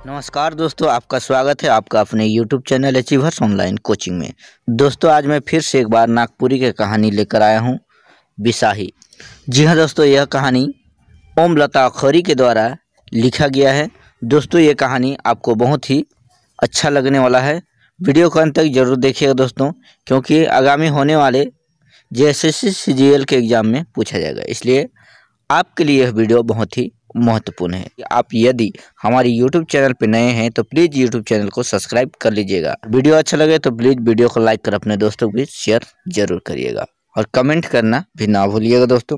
नमस्कार दोस्तों, आपका स्वागत है आपका अपने YouTube channel achievers online coaching में। दोस्तों, आज मैं फिर से एक बार नागपुरी की कहानी लेकर आया हूँ, बिसाही। जी हाँ दोस्तों, यह कहानी ओमलता अखौरी के द्वारा लिखा गया है। दोस्तों, ये कहानी आपको बहुत ही अच्छा लगने वाला है। वीडियो को अंत तक जरूर देखिएगा दोस्तों, क्योंकि आगामी होने वाले JSSC CGL के एग्ज़ाम में पूछा जाएगा, इसलिए आपके लिए यह वीडियो बहुत ही महत्वपूर्ण है। आप यदि हमारी YouTube चैनल पर नए हैं तो प्लीज़ YouTube चैनल को सब्सक्राइब कर लीजिएगा। वीडियो अच्छा लगे तो प्लीज़ वीडियो को लाइक कर अपने दोस्तों के बीच शेयर जरूर करिएगा और कमेंट करना भी ना भूलिएगा दोस्तों।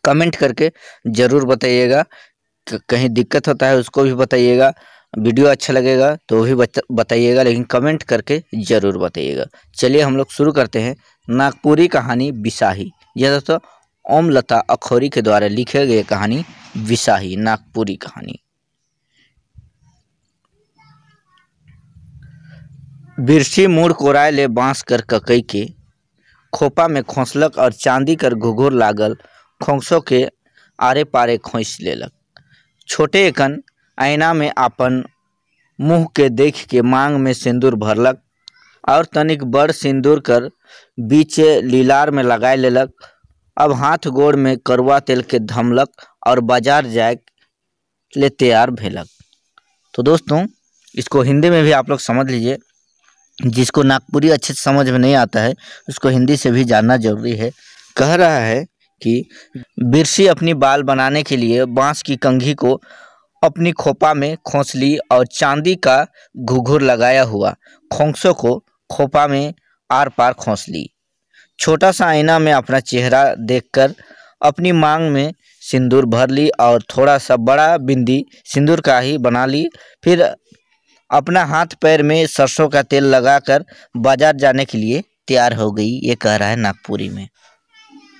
कमेंट करके ज़रूर बताइएगा, कहीं दिक्कत होता है उसको भी बताइएगा। वीडियो अच्छा लगेगा तो भी बताइएगा, लेकिन कमेंट करके ज़रूर बताइएगा। चलिए हम लोग शुरू करते हैं नागपुरी कहानी बिसाही। यह दोस्तों ओमलता अखौरी के द्वारा लिखे गए कहानी बिसाही, नागपुरी कहानी। बिरसी मूड़ कोराय ले बांस कर ककई के, खोपा में खोसलक और चांदी कर घुघुर लागल खोंसों के आरे पारे खोस लेलक। छोटे एकन आईना में आपन मुँह के देख के मांग में सिंदूर भरलक और तनिक बड़ सिंदूर कर बीचे लीलार में लगाए लेलक। अब हाथ गोड़ में करुआ तेल के धमलक और बाजार जाए ले तैयार भेलक। तो दोस्तों, इसको हिंदी में भी आप लोग समझ लीजिए। जिसको नागपुरी अच्छे से समझ में नहीं आता है उसको हिंदी से भी जानना जरूरी है। कह रहा है कि बिरसी अपनी बाल बनाने के लिए बांस की कंघी को अपनी खोपा में खोस ली और चांदी का घुघुर लगाया हुआ खोंसों को खोपा में आर पार खोस ली। छोटा सा आईना में अपना चेहरा देखकर अपनी मांग में सिंदूर भर ली और थोड़ा सा बड़ा बिंदी सिंदूर का ही बना ली। फिर अपना हाथ पैर में सरसों का तेल लगाकर बाजार जाने के लिए तैयार हो गई। ये कह रहा है नागपुरी में।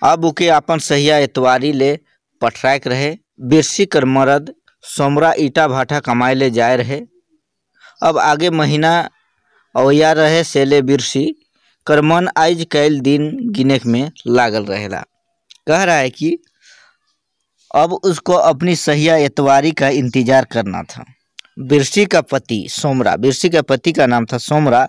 अब उके अपन सहिया एतवारी ले पठराक रहे। बिरसी कर मरद सोमरा ईटा भाटा कमाए ले जाए रहे। अब आगे महीना अवैया रहे सेले बिरसी कर मन आइज कैल दिन गिने में लागल रहेला। कह रहा है कि अब उसको अपनी सहिया एतवारी का इंतजार करना था। बिरसी का पति सोमरा, बिरसी का पति का नाम था सोमरा,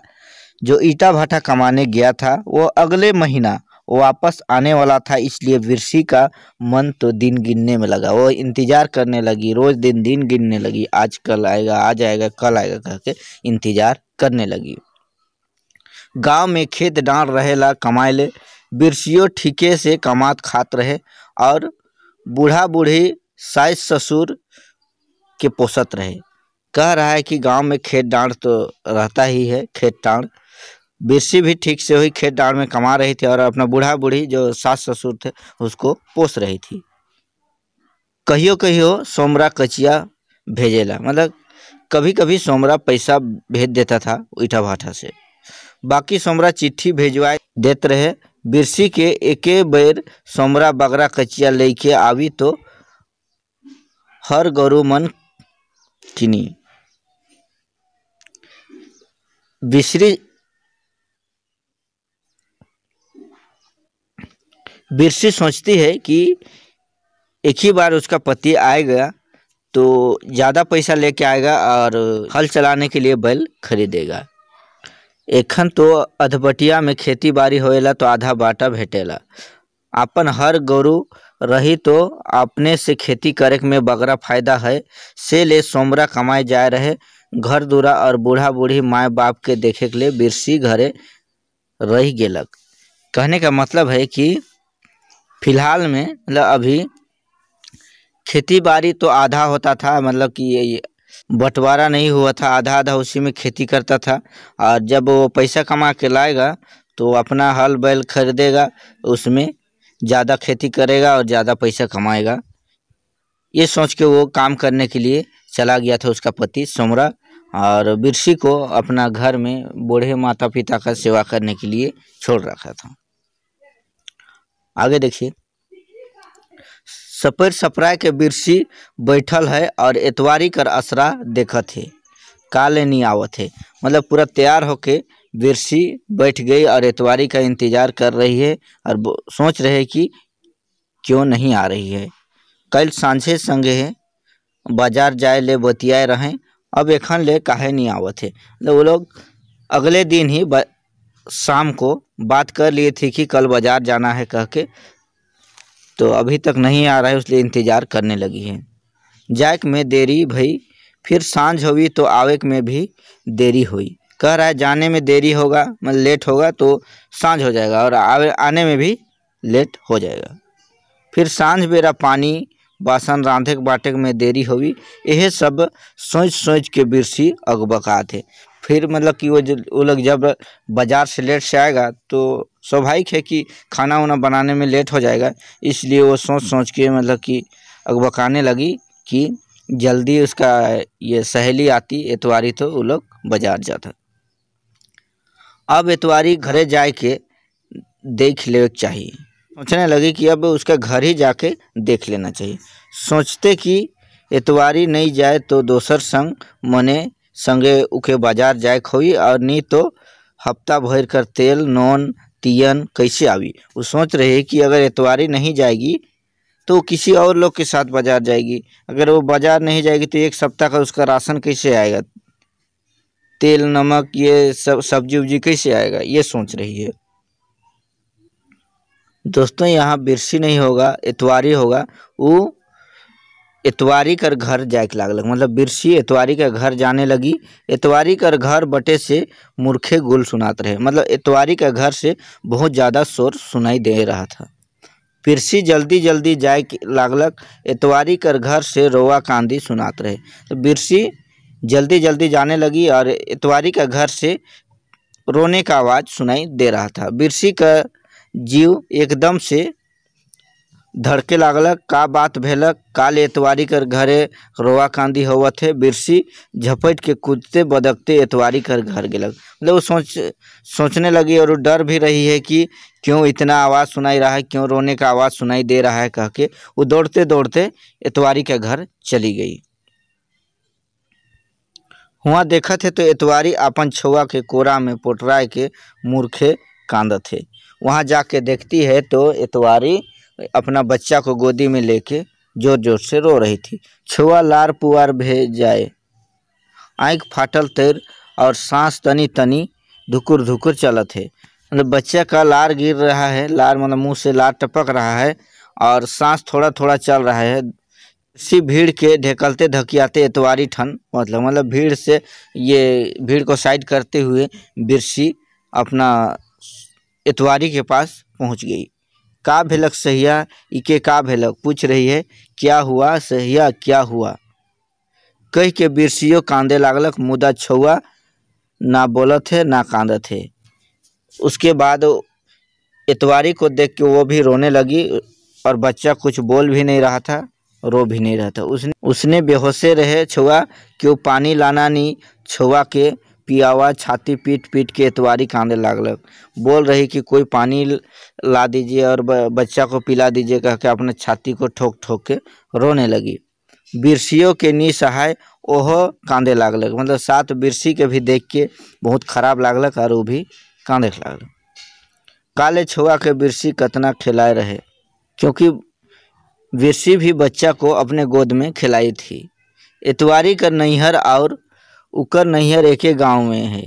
जो ईटा भाटा कमाने गया था, वो अगले महीना वापस आने वाला था। इसलिए बिरसी का मन तो दिन गिनने में लगा। वो इंतजार करने लगी, रोज दिन गिनने लगी। आज कल आएगा, आज आएगा, कल आएगा करके इंतजार करने लगी। गांव में खेत डांड रहेला कमाए ले। बिरसियो ठीके से कमात खात रहे और बूढ़ा बूढ़ी सास ससुर के पोसत रहे। कह रहा है कि गांव में खेत डांड तो रहता ही है, खेत डांड। बिरसी भी ठीक से हुई खेत डांड में कमा रही थी और अपना बूढ़ा बूढ़ी जो सास ससुर थे उसको पोस रही थी। कहियो कहियो सोमरा कचिया भेजेला, मतलब कभी कभी सोमरा पैसा भेज देता था ईटा भाटा से। बाकी सोमरा चिट्ठी भेजवाए देते रहे। बिरसी के एके बेर सोमरा बगरा कचिया लेके आवी तो हर गरु मन किनी। बिरसी सोचती है कि एक ही बार उसका पति आएगा तो ज़्यादा पैसा लेके आएगा और हल चलाने के लिए बैल खरीदेगा। एखन तो अधबटिया में खेती बाड़ी होएला तो आधा बाटा भेटेला। अपन हर गरु रही तो अपने से खेती करे में बगरा फायदा है। से ले सोमरा कमाए जाए रहे। घर दूरा और बूढ़ा बूढ़ी माँ बाप के देखे के लिए बिरसी घरे रह गेलक। कहने का मतलब है कि फिलहाल में मतलब अभी खेती बाड़ी तो आधा होता था, मतलब कि ये बंटवारा नहीं हुआ था, आधा आधा उसी में खेती करता था। और जब वो पैसा कमा के लाएगा तो अपना हल बैल खरीदेगा, उसमें ज़्यादा खेती करेगा और ज़्यादा पैसा कमाएगा। ये सोच के वो काम करने के लिए चला गया था उसका पति सोमरा, और बिरसी को अपना घर में बूढ़े माता पिता का सेवा करने के लिए छोड़ रखा था। आगे देखिए। सपेर सपराय के बिरसी बैठल है और एतवारी कर असरा देखत है, काले नहीं आवत है। मतलब पूरा तैयार होके बिरसी बैठ गई और एतवारी का इंतजार कर रही है और सोच रहे कि क्यों नहीं आ रही है। कल सांझे संगे है बाजार जाए ले बतियाए रहें अब एखन ले काहे नहीं आवत है। मतलब वो लोग अगले दिन ही शाम को बात कर लिए थे कि कल बाजार जाना है कह के, तो अभी तक नहीं आ रहा है, इसलिए इंतज़ार करने लगी है। जायक में देरी भई, फिर सांझ हुई तो आवेक में भी देरी हुई। कह रहा है जाने में देरी होगा, मतलब लेट होगा तो सांझ हो जाएगा, और आने में भी लेट हो जाएगा। फिर सांझ बेरा पानी बासन रांधे बाटे में देरी हुई। यह सब सोच सोच के बिरसी अगबका थे। फिर मतलब कि वो लोग जब बाज़ार से लेट से आएगा तो स्वाभाविक है कि खाना वाना बनाने में लेट हो जाएगा, इसलिए वो सोच सोच के मतलब कि अगबकाने लगी कि जल्दी उसका ये सहेली आती एतवारी तो वो लोग बाज़ार जाता। अब एतवारी घरे जाए के देख ले चाहिए। सोचने लगी कि अब उसका घर ही जाके देख लेना चाहिए। सोचते कि एतवारी नहीं जाए तो दोसर संग मने संगे उके बाजार जाए खोई, और नहीं तो हफ्ता भर कर तेल नॉन तियन कैसे आवी। वो सोच रहे है कि अगर एतवारी नहीं जाएगी तो किसी और लोग के साथ बाजार जाएगी, अगर वो बाजार नहीं जाएगी तो एक सप्ताह का उसका राशन कैसे आएगा, तेल नमक ये सब सब्जी उब्जी कैसे आएगा, ये सोच रही है। दोस्तों यहाँ बिरसी नहीं होगा, एतवारी होगा। वो एतवारी कर घर जाए लागलक, मतलब बिरसी एतवारी का घर जाने लगी। एतवारी कर घर बटे से मूर्खे गुल सुनात रहे, मतलब एतवारी का घर से बहुत ज़्यादा शोर सुनाई दे रहा था। बिरसी जल्दी जल्दी जाए लागलक, एतवारी कर घर से रोआ कांदी सुनात रहे। तो बिरसी जल्दी जल्दी जाने लगी और एतवारी का घर से रोने का आवाज़ सुनाई दे रहा था। बिरसी का जीव एकदम से धड़के लागलक। का बात भेलक, काल एतवारी कर घरे रोआ कांदी होवत है। बिरसी झपट के कूदते बदकते एतवारी कर घर गेलक। मतलब वो सोचने लगी और डर भी रही है कि क्यों इतना आवाज़ सुनाई रहा है, क्यों रोने का आवाज़ सुनाई दे रहा है कह के वो दौड़ते दौड़ते एतवारी के घर चली गई। हुआ देखा थे तो एतवारी अपन छुआ के कोरा में पोटराए के मूर्खे कांदत है। वहाँ जाके देखती है तो एतवारी अपना बच्चा को गोदी में लेके जोर जोर से रो रही थी। छुआ लार पुआर भेज जाए, आँख फाटल तैर और सांस तनी तनी धुकुर धुकुर चलत है। मतलब बच्चा का लार गिर रहा है, लार मतलब मुंह से लार टपक रहा है और सांस थोड़ा थोड़ा चल रहा है। इसी भीड़ के ढेकलते धकियाते एतवारी ठन मतलब भीड़ से ये भीड़ को साइड करते हुए बिरसी अपना एतवारी के पास पहुंच गई। का भेलक सहिया, इके का भेलक, पूछ रही है। क्या हुआ सहिया, क्या हुआ कह के बिरसियो कांदे लागलक। मुदा छुआ ना बोलत है ना कांदत है। उसके बाद एतवारी को देख के वो भी रोने लगी और बच्चा कुछ बोल भी नहीं रहा था, रो भी नहीं रहा था। उसने बेहोशे रहे छुआ क्यों पानी लाना नहीं, छुआ के पियावा छाती पीट पीट के एतवारी कांदे लागलक। बोल रही कि कोई पानी ला दीजिए और बच्चा को पिला दीजिए कह के अपने छाती को ठोक ठोक के रोने लगी। बिरसियों के निसहाय ओह कांदे लागलक, मतलब साथ बिरसी के भी देख के बहुत खराब लागलक और वो भी कांदे लागलक। काले छुआ के बिरसी कतना खिलाए रहे, क्योंकि बिरसी भी बच्चा को अपने गोद में खिलाई थी। एतवारी का नैहर और उकर नैहर एक ही गांव में है,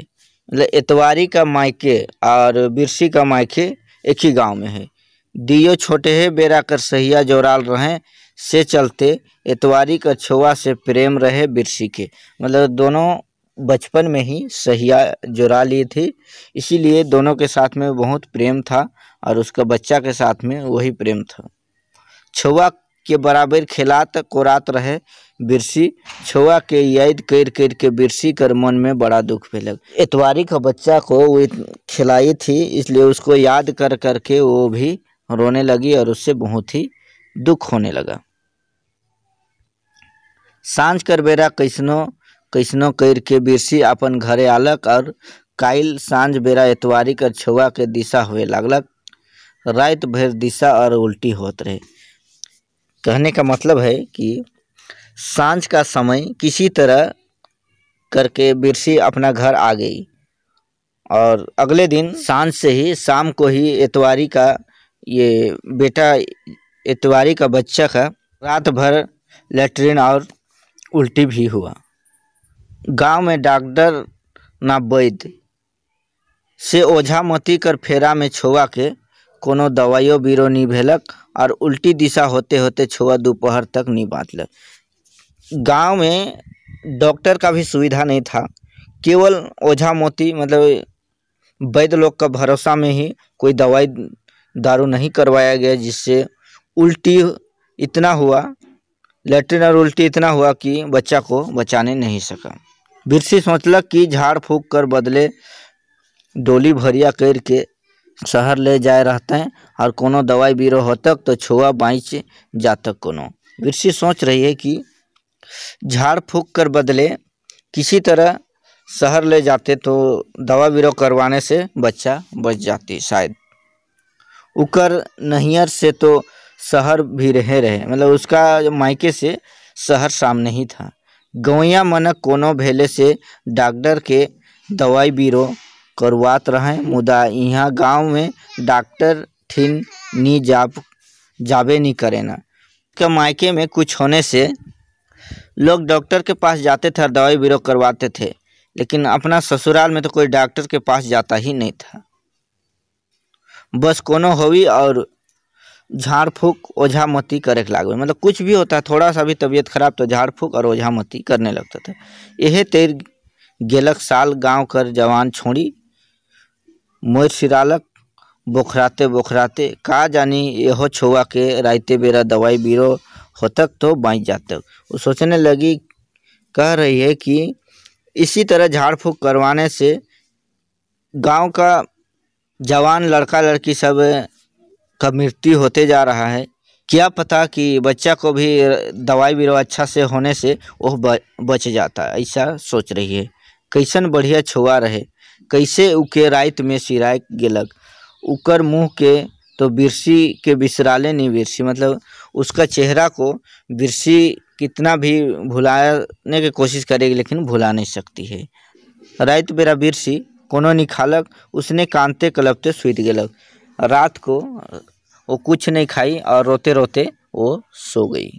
मतलब एतवारी का मायके और बिरसी का मायके एक ही गांव में है। दियो छोटे है बेरा कर सहिया जोराल रहे, से चलते एतवारी का छुआ से प्रेम रहे बिरसी के, मतलब दोनों बचपन में ही सहिया जोरा ली थी, इसीलिए दोनों के साथ में बहुत प्रेम था और उसका बच्चा के साथ में वही प्रेम था। छुआ के बराबर खिलात कोरात रहे बिरसी। छुआ के याद कर कर के बिरसी कर मन में बड़ा दुख भेलक। एतवारी का बच्चा को वो खिलाई थी, इसलिए उसको याद कर कर के वो भी रोने लगी और उससे बहुत ही दुख होने लगा। सांझ कर बेरा कैसनो कैसनो कर के बिरसी अपन घरे आलक और काइल सांझ बेरा एतवारी कर छुआ के दिशा हुए लागलक। रात भर दिशा और उल्टी होत रहे। कहने का मतलब है कि सांझ का समय किसी तरह करके बिरसी अपना घर आ गई और अगले दिन सांझ से ही शाम को ही एतवारी का ये बेटा एतवारी का बच्चा का रात भर लेटरिन और उल्टी भी हुआ। गांव में डॉक्टर ना वैद्य से ओझा मती कर फेरा में छुआ के कोनो दवाइयो बीरो नहीं भेलक और उल्टी दिशा होते होते छुआ दोपहर तक नहीं बाँचलक। गांव में डॉक्टर का भी सुविधा नहीं था, केवल ओझा मोती मतलब वैद्य लोग का भरोसा में ही कोई दवाई दारू नहीं करवाया गया, जिससे उल्टी इतना हुआ, लेटरिन और उल्टी इतना हुआ कि बच्चा को बचाने नहीं सका। बिरसी सोचलक कि झाड़ फूक कर बदले डोली भरिया करके शहर ले जाए रहते हैं और कोनो दवाई बीरो होतक तो छुआ बाँच जातक कोनो। बिरसी सोच रही है कि झाड़ फूक कर बदले किसी तरह शहर ले जाते तो दवा बीरो करवाने से बच्चा बच जाती शायद। उकर नैहर से तो शहर भी रहे मतलब उसका मायके से शहर सामने ही था। गवैया मनक कोनो भेले से डॉक्टर के दवाई बीरो करवात रहे, मुदा यहाँ गांव में डॉक्टर ठिन नी जाबे नहीं करे ना। के मायके में कुछ होने से लोग डॉक्टर के पास जाते थे और दवाई बीरो करवाते थे, लेकिन अपना ससुराल में तो कोई डॉक्टर के पास जाता ही नहीं था। बस कोनो होवी और झाड़ फूक ओझा मती करे लागे, मतलब कुछ भी होता है, थोड़ा सा भी तबीयत खराब तो झाड़ फूक और ओझा मती करने लगता था। यह तेर गेलक साल गांव कर जवान छोड़ी मोर सिरालक बोखराते बोखराते का जानी यहो छुआ के राइते बेरा दवाई बीरो होतक तो बाँच जातक। वो सोचने लगी, कह रही है कि इसी तरह झाड़ फूक करवाने से गांव का जवान लड़का लड़की सब का मृत्यु होते जा रहा है, क्या पता कि बच्चा को भी दवाई बीरो अच्छा से होने से वह बच जाता। ऐसा सोच रही है। कैसन बढ़िया छुआ रहे, कैसे उके रात में सिराय गेलक। उकर मुँह के तो बिरसी के बिसराले नहीं बिरसी, मतलब उसका चेहरा को बिरसी कितना भी भुलाने की कोशिश करेगी लेकिन भुला नहीं सकती है। रात बेरा बिरसी कोनो निखालक, उसने कांते कलपते सुत गेलक। रात को वो कुछ नहीं खाई और रोते रोते वो सो गई।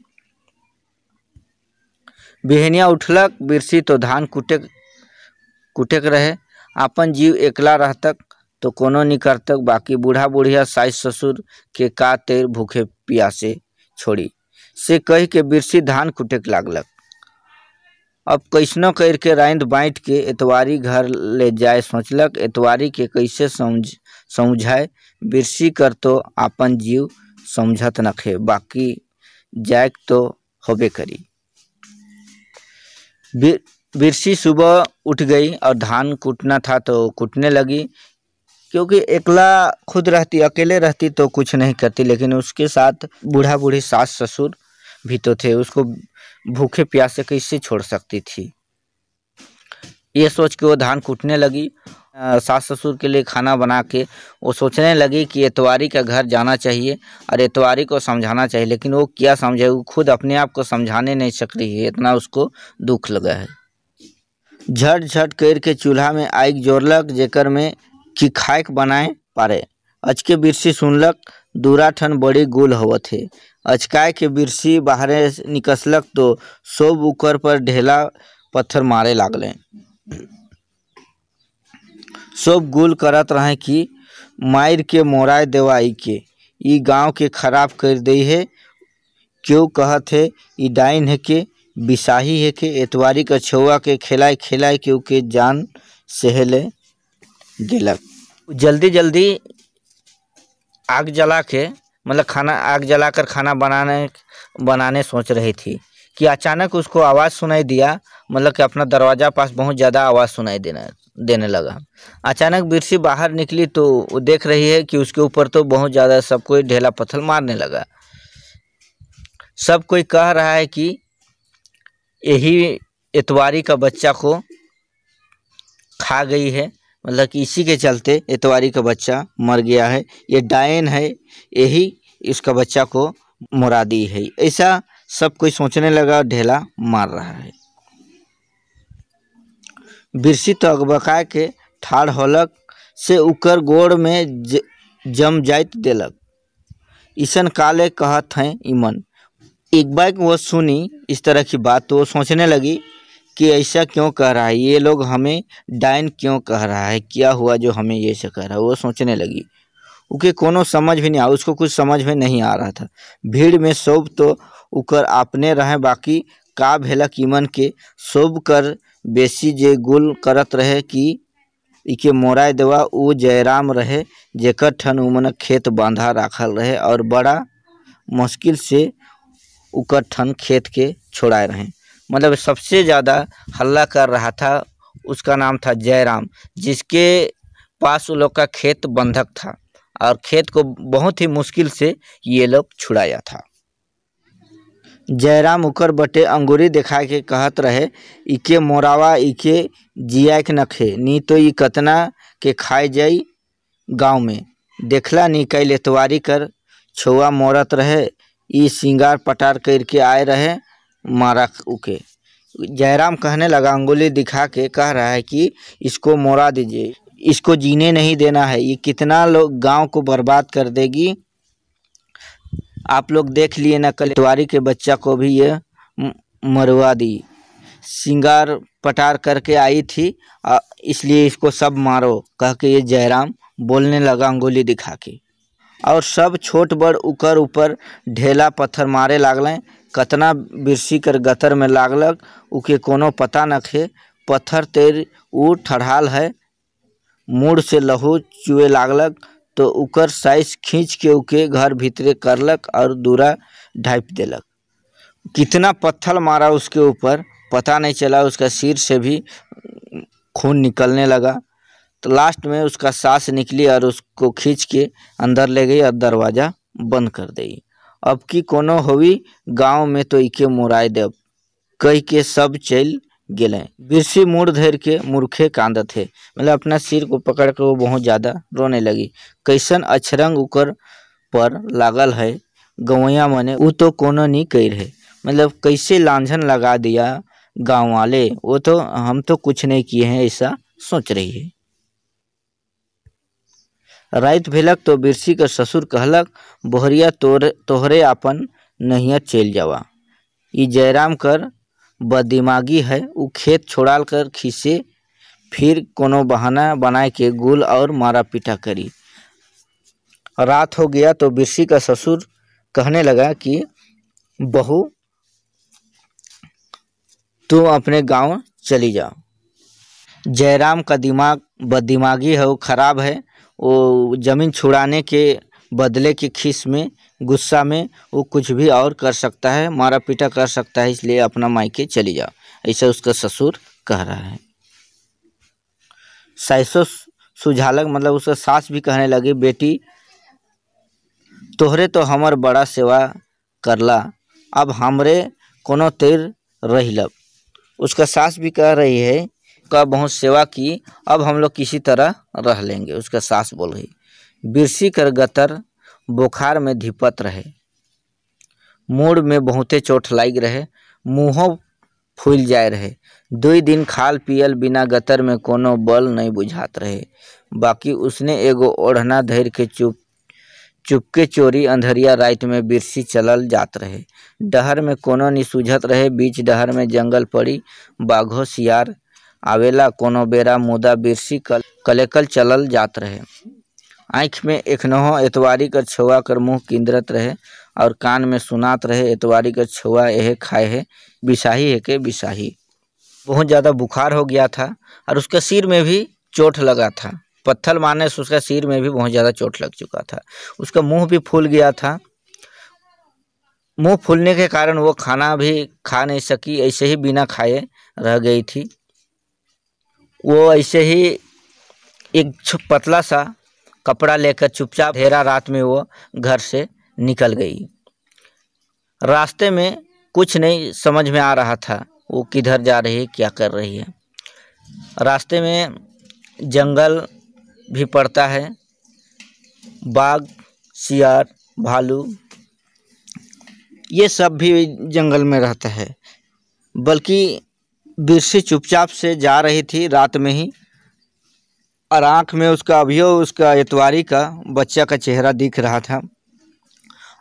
बिहनिया उठलक, बिरसी तो धान कुटेक रहे। अपन जीव एकला रहतक तो कोनो नहीं करतक, बाकी बूढ़ा बुढ़िया सास ससुर के का तेर भूखे प्यासे छोड़ी से कह के बिरसी धान कुटेक लागलक। अब कैसनो करके रांद बाँट के एतवारी घर ले जाए सोचलक। एतवारी के कैसे समझाए, बिरसी कर तो अपन जीव समझत नखे, बाकी जायक तो होबे करी। बिरसी सुबह उठ गई और धान कूटना था तो कूटने लगी, क्योंकि एकला खुद रहती, अकेले रहती तो कुछ नहीं करती, लेकिन उसके साथ बूढ़ा बूढ़ी सास ससुर भी तो थे, उसको भूखे प्यासे कैसे छोड़ सकती थी। ये सोच के वो धान कूटने लगी। सास ससुर के लिए खाना बना के वो सोचने लगी कि एतवारी का घर जाना चाहिए और एतवारी को समझाना चाहिए, लेकिन वो क्या समझे, वो खुद अपने आप को समझाने नहीं सक रही है, इतना उसको दुख लगा है। झट झट करके चूल्हा में आग जोड़लक, जेकर में कि खाएक बनाए पारे। अचके बिरसी सुनलक दूरा ठन बड़ी गुल होवत है। अचकाय के बिरसी बाहरे निकसलक तो सब उकर पर ढेला पत्थर मारे लागले। सब गुल करत रहे कि मार के मोराय देवाई के ई गांव के खराब कर दई है, क्यों कहत है ई डाइन है के बिसाही है के एतवारी का छुआ के खिलाए खिलाए के उके जान सहले गेलक। जल्दी जल्दी आग जला के मतलब आग जलाकर खाना बनाने सोच रही थी कि अचानक उसको आवाज़ सुनाई दिया, मतलब कि अपना दरवाज़ा पास बहुत ज़्यादा आवाज़ सुनाई देने लगा। अचानक बिरसी बाहर निकली तो वो देख रही है कि उसके ऊपर तो बहुत ज़्यादा सब कोई ढेला पत्थर मारने लगा। सब कोई कह रहा है कि यही एतवारी का बच्चा को खा गई है, मतलब कि इसी के चलते एतवारी का बच्चा मर गया है, ये डायन है, यही इसका बच्चा को मुरादी है। ऐसा सब कोई सोचने लगा, ढेला मार रहा है। बिरसी तो अगबकाय के ठाड़ होलक से उकर गोड़ में जम जाइत देलक। ईसन काले कहत हैं इमन। एक बार वो सुनी इस तरह की बात तो वो सोचने लगी कि ऐसा क्यों कह रहा है, ये लोग हमें डायन क्यों कह रहा है, क्या हुआ जो हमें ये से कह रहा है। वो सोचने लगी। उके कोनो समझ भी नहीं आ, उसको कुछ समझ में नहीं आ रहा था। भीड़ में सब तो उकर आपने रहे, बाकी का भेला कीमन के सब कर बेसी जे गुल करत रहे कि इके मोराय देवा उ जयराम रहे, जेकर ठन उमन खेत बांधा राखल रहे और बड़ा मुश्किल से उकर ठन खेत के छोड़ाए रहे। मतलब सबसे ज़्यादा हल्ला कर रहा था, उसका नाम था जयराम, जिसके पास उन लोग का खेत बंधक था और खेत को बहुत ही मुश्किल से ये लोग छुड़ाया था। जयराम उकर बटे अंगूरी दिखा के कहत रहे, इके मोरावा इके जिया के नखे, नी तो ई कतना के खाए जाई गाँव में। देखला नी कैल एतवारी कर छुआ मोरत रहे, ई सिंगार पटार करके आए रहे मारा उके। जयराम कहने लगा, अंगुली दिखा के कह रहा है कि इसको मोरा दीजिए, इसको जीने नहीं देना है, ये कितना लोग गांव को बर्बाद कर देगी। आप लोग देख लिए ना, कल इतवारी के बच्चा को भी ये मरवा दी, सिंगार पटार करके आई थी, इसलिए इसको सब मारो, कह के ये जयराम बोलने लगा अंगुली दिखा के। और सब छोट बड़ उकर ऊपर ढेला पत्थर मारे लागलें। कतना बिरसी कर गतर में लागलक उके कोनो पता न खे। पत्थर तेर उ ठढ़ाल है, मुड़ से लहू चुए लागलक तो उकर साइज खींच के उके घर भीतरे करलक और दूरा ढाँप देलक। कितना पत्थर मारा उसके ऊपर पता नहीं चला, उसका सिर से भी खून निकलने लगा। तो लास्ट में उसका सांस निकली और उसको खींच के अंदर ले गई और दरवाज़ा बंद कर दी। अब की कोनो होवी गांव में तो इके मोराय देव, कह के सब चल गए। बिरसी मुड़ धर के मूर्खे कांद थे, मतलब अपना सिर को पकड़ के वो बहुत ज़्यादा रोने लगी। कैसन अछरंग उकर पर लागल है गवैया मने, वो तो कोनो नहीं कह रहे, मतलब कैसे लांझन लगा दिया गाँव वाले, वो तो हम तो कुछ नहीं किए हैं ऐसा सोच रही है। रात भेलक तो बिरसी का ससुर कहलक, बोहरिया तोहरे अपन नहिया चल जावा, ई जयराम कर बदिमागी है, उ खेत छोड़ाल कर खीसे, फिर कोनो बहाना बनाए के गुल और मारा पीटा करी। रात हो गया तो बिरसी का ससुर कहने लगा कि बहू तू अपने गांव चली जाओ। जयराम का दिमाग बददिमागी है, वो खराब है, वो ज़मीन छुड़ाने के बदले की खीस में गुस्सा में वो कुछ भी और कर सकता है, मारा पीटा कर सकता है, इसलिए अपना मायके चली जाओ, ऐसा उसका ससुर कह रहा है। साइसो सुझालक, मतलब उसका सास भी कहने लगी, बेटी तोहरे तो हमर बड़ा सेवा करला, अब हमरे कोनो तेर रहिलब। उसका सास भी कह रही है का बहुत सेवा की, अब हम लोग किसी तरह रह लेंगे, उसका सास बोल रही। बिरसी कर गतर बुखार में धिपत रहे, मूड में बहुते चोट लाग रहे, मुँहों फूल जाए रहे। 2 दिन खाल पियल बिना गतर में कोनो बल नहीं बुझात रहे। बाकी उसने एगो ओढ़ना धर के चुपके चोरी अंधरिया रात में बिरसी चलल जात रहे। डहर में कोनो नहीं सूझत रहे, बीच डहर में जंगल पड़ी, बाघो सियार आवेला कोनो बेरा, मुदा बिरसी कलेकल चलल जात रहे। आँख में एखनहो एतवारी कर छुआ कर मुँह किंदरत रहे और कान में सुनात रहे, एतवारी कर छुआ यह खाए है, बिसाही है के बिसाही। बहुत ज़्यादा बुखार हो गया था और उसका सिर में भी चोट लगा था, पत्थर मारने से उसका सिर में भी बहुत ज़्यादा चोट लग चुका था। उसका मुंह भी फूल गया था, मुंह फूलने के कारण वो खाना भी खा नहीं सकी, ऐसे ही बिना खाए रह गई थी। वो ऐसे ही एक पतला सा कपड़ा लेकर चुपचाप अंधेरा रात में वो घर से निकल गई। रास्ते में कुछ नहीं समझ में आ रहा था, वो किधर जा रही है, क्या कर रही है। रास्ते में जंगल भी पड़ता है, बाघ सियार भालू ये सब भी जंगल में रहता है। बल्कि बिरसी चुपचाप से जा रही थी रात में ही, और आँख में उसका अभियो उसका एतवारी का बच्चा का चेहरा दिख रहा था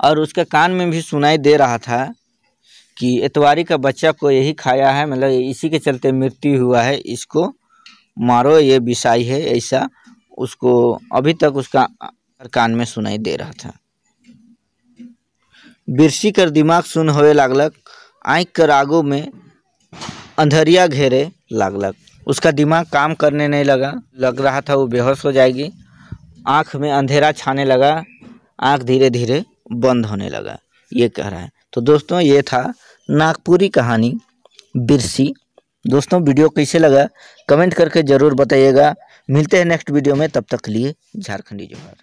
और उसके कान में भी सुनाई दे रहा था कि इतवारी का बच्चा को यही खाया है, मतलब इसी के चलते मृत्यु हुआ है, इसको मारो, ये विषाई है, ऐसा उसको अभी तक उसका कान में सुनाई दे रहा था। बिरसी कर दिमाग सुन होए लागलक, आँख कर आगू में अंधरिया घेरे लागलक। उसका दिमाग काम करने नहीं लग रहा था, वो बेहोश हो जाएगी। आँख में अंधेरा छाने लगा, आँख धीरे धीरे बंद होने लगा, ये कह रहा है। तो दोस्तों ये था नागपुरी कहानी बिरसी। दोस्तों वीडियो कैसे लगा कमेंट करके ज़रूर बताइएगा। मिलते हैं नेक्स्ट वीडियो में, तब तक के लिए झारखंडी जोहार।